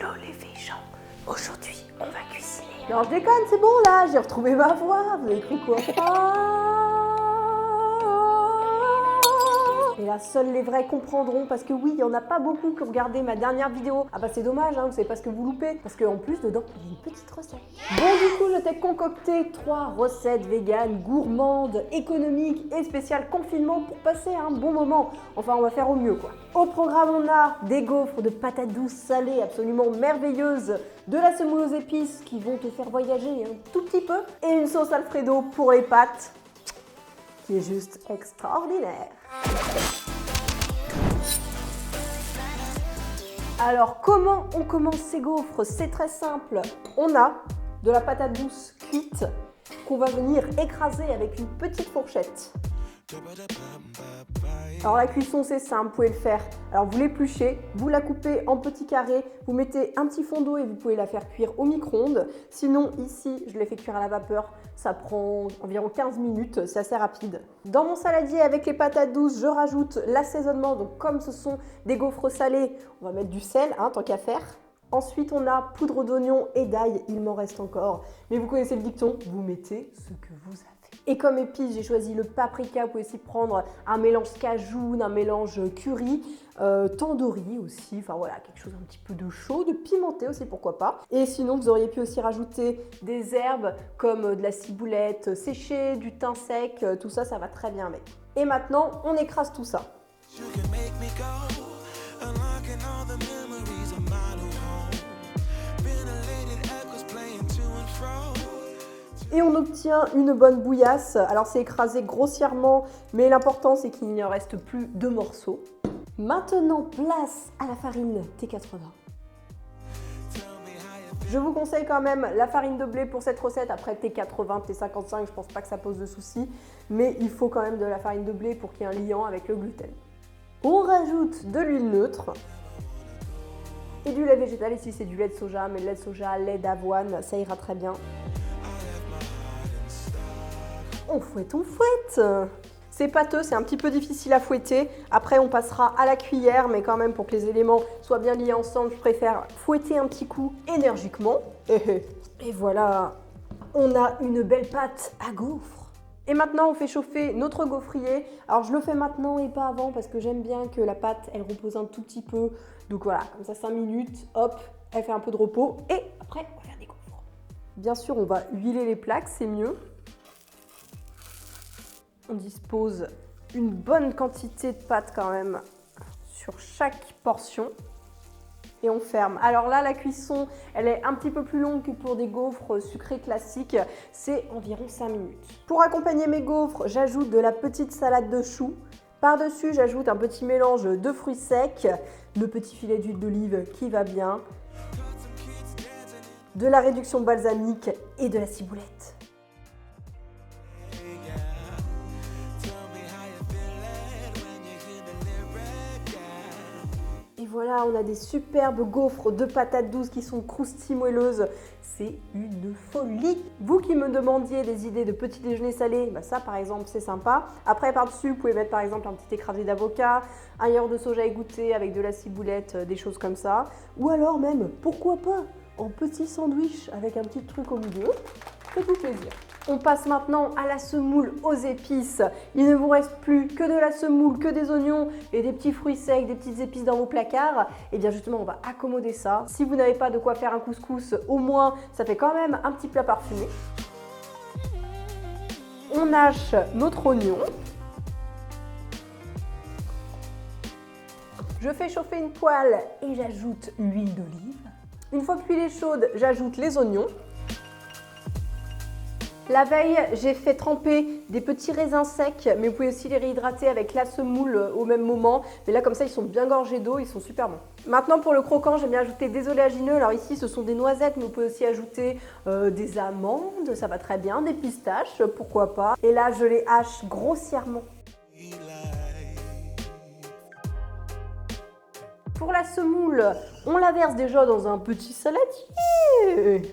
Hello les filles, aujourd'hui on va cuisiner. Non, je déconne, c'est bon là, j'ai retrouvé ma voix. Vous avez cru quoi? Et là, seuls les vrais comprendront, parce que oui, il n'y en a pas beaucoup qui ont regardé ma dernière vidéo. Ah bah c'est dommage, hein, vous savez pas ce que vous loupez, parce qu'en plus, dedans, il y a une petite recette. Bon, du coup, je t'ai concocté 3 recettes véganes, gourmandes, économiques et spéciales confinement pour passer un bon moment. Enfin, on va faire au mieux, quoi. Au programme, on a des gaufres de patates douces salées absolument merveilleuses, de la semoule aux épices qui vont te faire voyager un tout petit peu, et une sauce Alfredo pour les pâtes, qui est juste extraordinaire. Alors, comment on commence ces gaufres? C'est très simple. On a de la patate douce cuite qu'on va venir écraser avec une petite fourchette. Alors la cuisson c'est simple, vous pouvez le faire. Alors vous l'épluchez, vous la coupez en petits carrés, vous mettez un petit fond d'eau et vous pouvez la faire cuire au micro-ondes. Sinon ici je l'ai fait cuire à la vapeur, ça prend environ 15 minutes, c'est assez rapide. Dans mon saladier avec les patates douces, je rajoute l'assaisonnement. Donc comme ce sont des gaufres salées, on va mettre du sel, hein, tant qu'à faire. Ensuite, on a poudre d'oignon et d'ail, il m'en reste encore. Mais vous connaissez le dicton, vous mettez ce que vous avez. Et comme épice, j'ai choisi le paprika. Vous pouvez aussi prendre un mélange cajoun, un mélange curry, tandoori aussi. Enfin voilà, quelque chose un petit peu de chaud, de pimenté aussi, pourquoi pas. Et sinon, vous auriez pu aussi rajouter des herbes comme de la ciboulette séchée, du thym sec. Tout ça, ça va très bien avec. Et maintenant, on écrase tout ça. Et on obtient une bonne bouillasse. Alors c'est écrasé grossièrement, mais l'important c'est qu'il n'y en reste plus de morceaux. Maintenant, place à la farine T80. Je vous conseille quand même la farine de blé pour cette recette. Après T80, T55, je pense pas que ça pose de soucis. Mais il faut quand même de la farine de blé pour qu'il y ait un liant avec le gluten. On rajoute de l'huile neutre. Et du lait végétal, ici c'est du lait de soja, mais le lait de soja, lait d'avoine, ça ira très bien. On fouette, on fouette. C'est pâteux, c'est un petit peu difficile à fouetter. Après, on passera à la cuillère, mais quand même, pour que les éléments soient bien liés ensemble, je préfère fouetter un petit coup énergiquement. Et voilà, on a une belle pâte à gaufres. Et maintenant, on fait chauffer notre gaufrier. Alors, je le fais maintenant et pas avant, parce que j'aime bien que la pâte, elle repose un tout petit peu. Donc voilà, comme ça, 5 minutes, hop, elle fait un peu de repos. Et après, on va faire des gaufres. Bien sûr, on va huiler les plaques, c'est mieux. On dispose une bonne quantité de pâte quand même sur chaque portion et on ferme. Alors là, la cuisson, elle est un petit peu plus longue que pour des gaufres sucrées classiques, c'est environ 5 minutes. Pour accompagner mes gaufres, j'ajoute de la petite salade de choux. Par-dessus, j'ajoute un petit mélange de fruits secs, le petit filet d'huile d'olive qui va bien, de la réduction balsamique et de la ciboulette. Et voilà, on a des superbes gaufres de patates douces qui sont croustilleuses. C'est une folie. Vous qui me demandiez des idées de petit déjeuner salé, bah ça par exemple c'est sympa. Après par-dessus, vous pouvez mettre par exemple un petit écrasé d'avocat, un yaourt de soja égoutté avec de la ciboulette, des choses comme ça. Ou alors même, pourquoi pas, en petit sandwich avec un petit truc au milieu. Faites-vous plaisir. On passe maintenant à la semoule aux épices. Il ne vous reste plus que de la semoule, que des oignons et des petits fruits secs, des petites épices dans vos placards. Et bien justement, on va accommoder ça. Si vous n'avez pas de quoi faire un couscous, au moins, ça fait quand même un petit plat parfumé. On hache notre oignon. Je fais chauffer une poêle et j'ajoute l'huile d'olive. Une fois que l'huile est chaude, j'ajoute les oignons. La veille, j'ai fait tremper des petits raisins secs, mais vous pouvez aussi les réhydrater avec la semoule au même moment. Mais là, comme ça, ils sont bien gorgés d'eau, ils sont super bons. Maintenant, pour le croquant, j'aime bien ajouter des oléagineux. Alors ici, ce sont des noisettes, mais vous pouvez aussi ajouter des amandes, ça va très bien, des pistaches, pourquoi pas. Et là, je les hache grossièrement. Pour la semoule, on la verse déjà dans un petit saladier.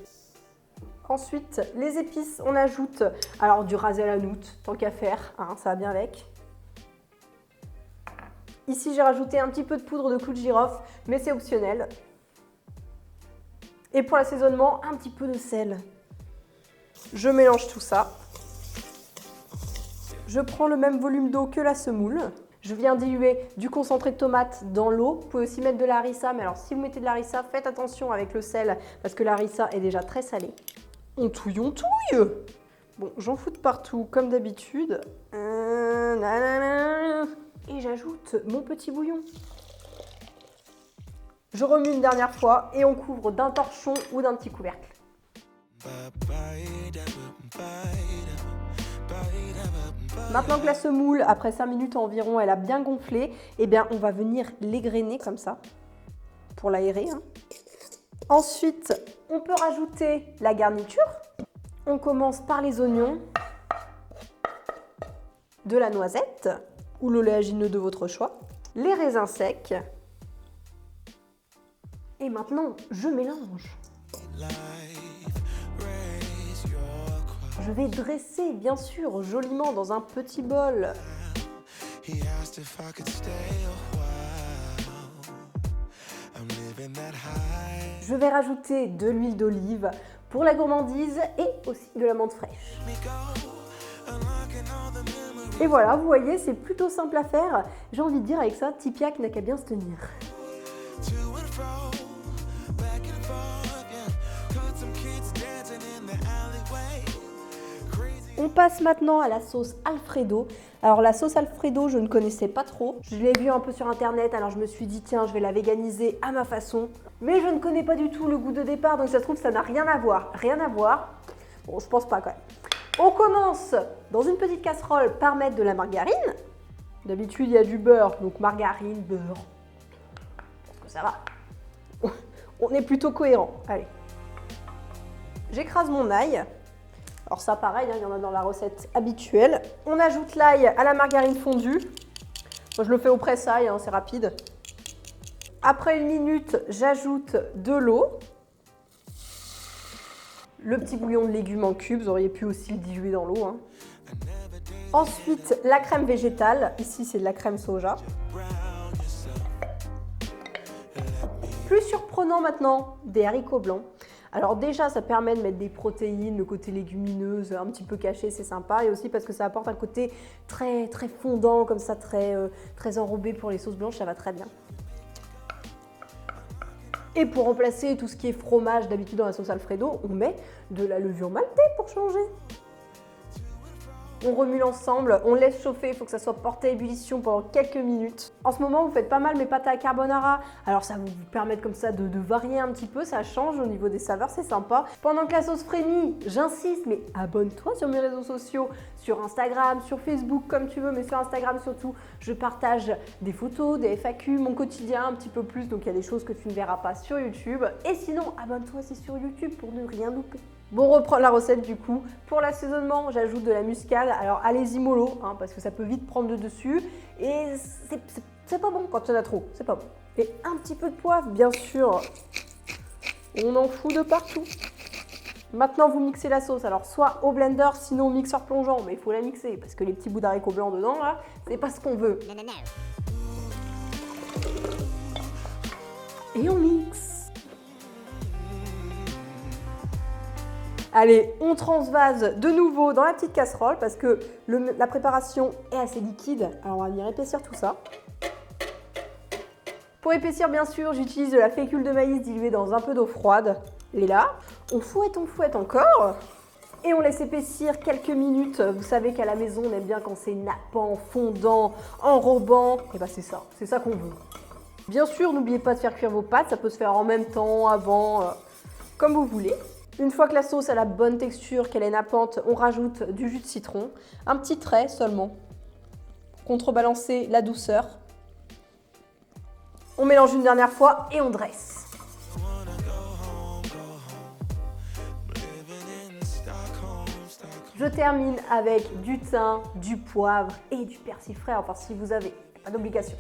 Ensuite, les épices, on ajoute alors du ras el hanout, tant qu'à faire, hein, ça va bien avec. Ici, j'ai rajouté un petit peu de poudre de clou de girofle, mais c'est optionnel. Et pour l'assaisonnement, un petit peu de sel. Je mélange tout ça. Je prends le même volume d'eau que la semoule. Je viens diluer du concentré de tomate dans l'eau. Vous pouvez aussi mettre de la harissa, mais alors si vous mettez de la harissa, faites attention avec le sel parce que la harissa est déjà très salée. On touille, on touille! Bon, j'en fous de partout comme d'habitude. Et j'ajoute mon petit bouillon. Je remue une dernière fois et on couvre d'un torchon ou d'un petit couvercle. Maintenant que la semoule, après 5 minutes environ, elle a bien gonflé, eh bien on va venir l'égrainer comme ça, pour l'aérer. Ensuite, on peut rajouter la garniture. On commence par les oignons, de la noisette ou l'oléagineux de votre choix, les raisins secs. Et maintenant, je mélange. Je vais dresser, bien sûr, joliment dans un petit bol. Je vais rajouter de l'huile d'olive pour la gourmandise et aussi de la menthe fraîche. Et voilà, vous voyez, c'est plutôt simple à faire. J'ai envie de dire avec ça, Tipiak n'a qu'à bien se tenir. On passe maintenant à la sauce Alfredo. Alors la sauce Alfredo, je ne connaissais pas trop. Je l'ai vue un peu sur internet, alors je me suis dit tiens, je vais la véganiser à ma façon. Mais je ne connais pas du tout le goût de départ, donc ça se trouve ça n'a rien à voir. Rien à voir. Bon, je pense pas quand même. On commence dans une petite casserole par mettre de la margarine. D'habitude, il y a du beurre, donc margarine, beurre. Ça va. On est plutôt cohérent. Allez. J'écrase mon ail. Alors ça, pareil, il y en a dans la recette habituelle. On ajoute l'ail à la margarine fondue. Moi, je le fais au presse-ail, c'est rapide. Après 1 minute, j'ajoute de l'eau. Le petit bouillon de légumes en cubes, vous auriez pu aussi le diluer dans l'eau. Ensuite, la crème végétale. Ici, c'est de la crème soja. Plus surprenant maintenant, des haricots blancs. Alors déjà, ça permet de mettre des protéines, le côté légumineuse un petit peu caché, c'est sympa. Et aussi parce que ça apporte un côté très fondant, comme ça, très enrobé pour les sauces blanches, ça va très bien. Et pour remplacer tout ce qui est fromage, d'habitude dans la sauce Alfredo, on met de la levure maltée pour changer. On remue l'ensemble, on laisse chauffer, il faut que ça soit porté à ébullition pendant quelques minutes. En ce moment, vous faites pas mal mes pâtes à carbonara, alors ça va vous permettre comme ça de varier un petit peu, ça change au niveau des saveurs, c'est sympa. Pendant que la sauce frémit, j'insiste, mais abonne-toi sur mes réseaux sociaux, sur Instagram, sur Facebook, comme tu veux, mais sur Instagram surtout, je partage des photos, des FAQ, mon quotidien un petit peu plus, donc il y a des choses que tu ne verras pas sur YouTube. Et sinon, abonne-toi aussi sur YouTube pour ne rien louper. Bon, on reprend la recette du coup. Pour l'assaisonnement, j'ajoute de la muscade. Alors allez-y mollo, parce que ça peut vite prendre le dessus. Et c'est pas bon quand il y en a trop, c'est pas bon. Et un petit peu de poivre, bien sûr. On en fout de partout. Maintenant, vous mixez la sauce. Alors soit au blender, sinon au mixeur plongeant. Mais il faut la mixer parce que les petits bouts d'haricots blancs dedans, là, c'est pas ce qu'on veut. Et on mixe. Allez, on transvase de nouveau dans la petite casserole parce que la préparation est assez liquide. Alors on va venir épaissir tout ça. Pour épaissir, bien sûr, j'utilise de la fécule de maïs diluée dans un peu d'eau froide. Et là, on fouette encore. Et on laisse épaissir quelques minutes. Vous savez qu'à la maison, on aime bien quand c'est nappant, fondant, enrobant. Et ben c'est ça qu'on veut. Bien sûr, n'oubliez pas de faire cuire vos pâtes. Ça peut se faire en même temps, avant, comme vous voulez. Une fois que la sauce a la bonne texture, qu'elle est nappante, on rajoute du jus de citron, un petit trait seulement, pour contrebalancer la douceur. On mélange une dernière fois et on dresse. Je termine avec du thym, du poivre et du persil frais, enfin si vous avez, pas d'obligation.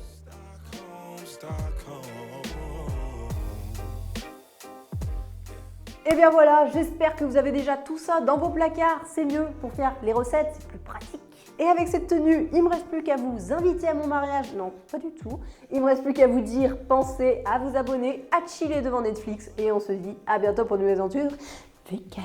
Et bien voilà, j'espère que vous avez déjà tout ça dans vos placards. C'est mieux pour faire les recettes, c'est plus pratique. Et avec cette tenue, il ne me reste plus qu'à vous inviter à mon mariage. Non, pas du tout. Il ne me reste plus qu'à vous dire, pensez à vous abonner, à chiller devant Netflix. Et on se dit à bientôt pour de nouvelles aventures. Vegan.